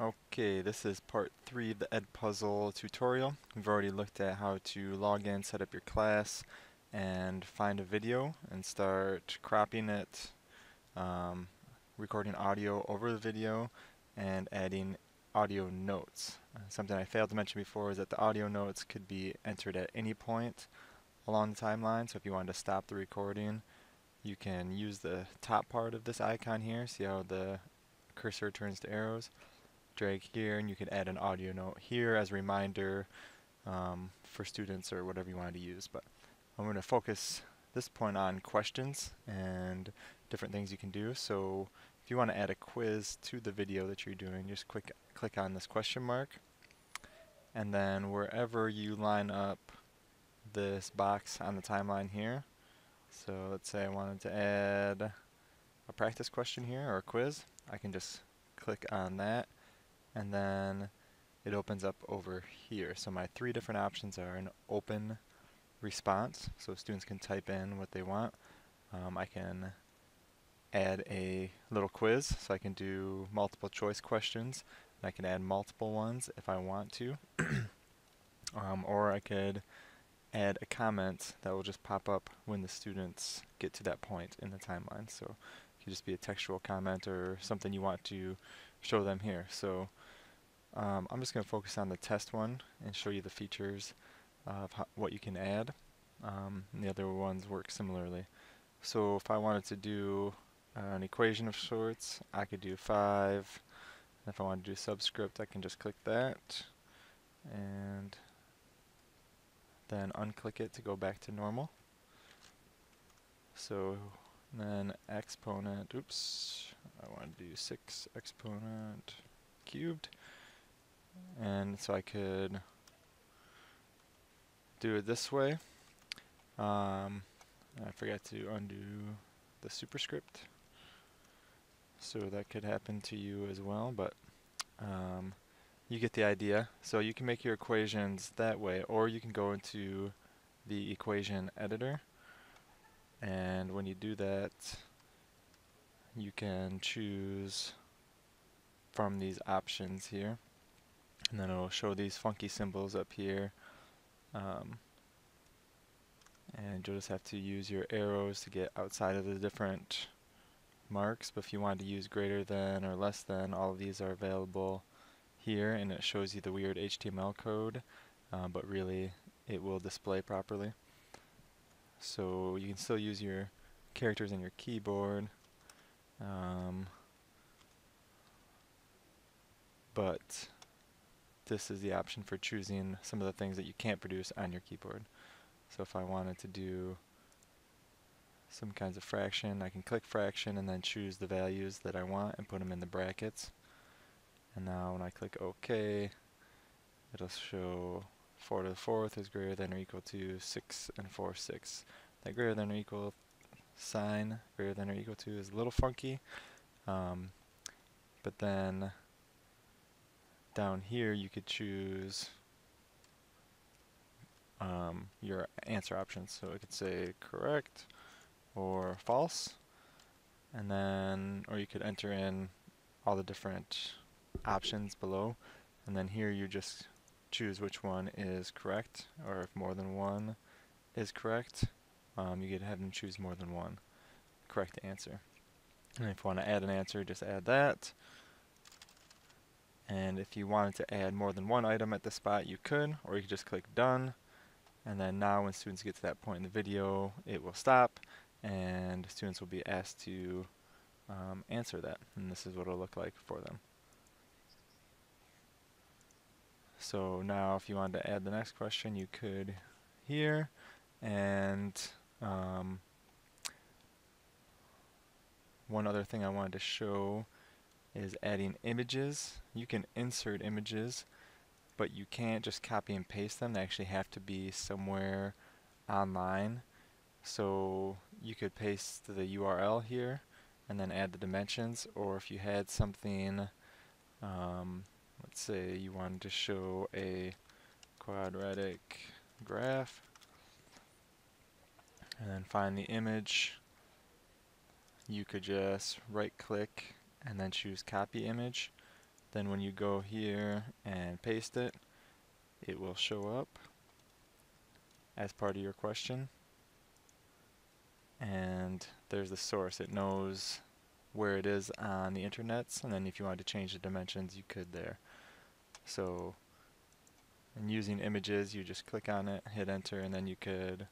Okay, this is part 3 of the EdPuzzle tutorial. We've already looked at how to log in, set up your class, and find a video and start cropping it, um, recording audio over the video, and adding audio notes. Something I failed to mention before is that the audio notes could be entered at any point along the timeline. So if you wanted to stop the recording, you can use the top part of this icon here. See how the cursor turns to arrows? Drag here, and you can add an audio note here as a reminder for students or whatever you want to use. But I'm going to focus this point on questions and different things you can do. So if you want to add a quiz to the video that you're doing, just click on this question mark, and then wherever you line up this box on the timeline here. So let's say I wanted to add a practice question here or a quiz. I can just click on that, and then it opens up over here. So my three different options are an open response, so students can type in what they want. I can add a little quiz, so I can do multiple choice questions, and I can add multiple ones if I want to. Or I could add a comment that will just pop up when the students get to that point in the timeline. So it could just be a textual comment or something you want to show them here. So I'm just going to focus on the test one and show you the features of what you can add. And the other ones work similarly. So if I wanted to do an equation of sorts, I could do 5. And if I want to do subscript, I can just click that and then unclick it to go back to normal. So then exponent, oops, I want to do 6 exponent cubed. And so I could do it this way. I forgot to undo the superscript. So that could happen to you as well, but you get the idea. So you can make your equations that way, or you can go into the equation editor, and when you do that, you can choose from these options here, and then it'll show these funky symbols up here, and you'll just have to use your arrows to get outside of the different marks. But if you want to use greater than or less than, all of these are available here, and it shows you the weird HTML code, but really it will display properly. So you can still use your characters in your keyboard, but this is the option for choosing some of the things that you can't produce on your keyboard. So if I wanted to do some kinds of fraction, I can click fraction and then choose the values that I want and put them in the brackets. And now when I click OK, it'll show 4 to the 4th is greater than or equal to 6 and 4/6. That greater than or equal sign, greater than or equal to, is a little funky. But then down here you could choose your answer options. So it could say correct or false, and then, or you could enter in all the different options below, and then here you just choose which one is correct, or if more than one is correct, you could have them choose more than one correct answer. And if you want to add an answer, just add that. And if you wanted to add more than one item at this spot, you could, or you could just click done. And then now when students get to that point in the video, it will stop, and students will be asked to answer that. And this is what it'll look like for them. So now if you wanted to add the next question, you could here. And one other thing I wanted to show is adding images. You can insert images, but you can't just copy and paste them. They actually have to be somewhere online. So you could paste the URL here and then add the dimensions, or if you had something, let's say you wanted to show a quadratic graph, and then find the image, you could just right click and then choose copy image, Then when you go here and paste it, it will show up as part of your question. And there's the source. It knows where it is on the internets, and then if you wanted to change the dimensions, you could there. So, in using images, you just click on it, hit enter, and then you could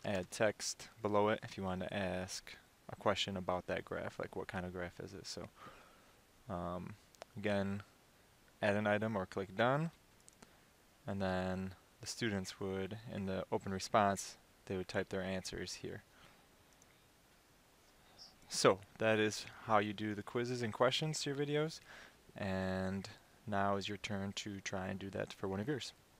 add text below it if you want to ask a question about that graph, like what kind of graph is it. So, again, add an item or click done, and then the students would, in the open response, they would type their answers here. So that is how you do the quizzes and questions to your videos, and now is your turn to try and do that for one of yours.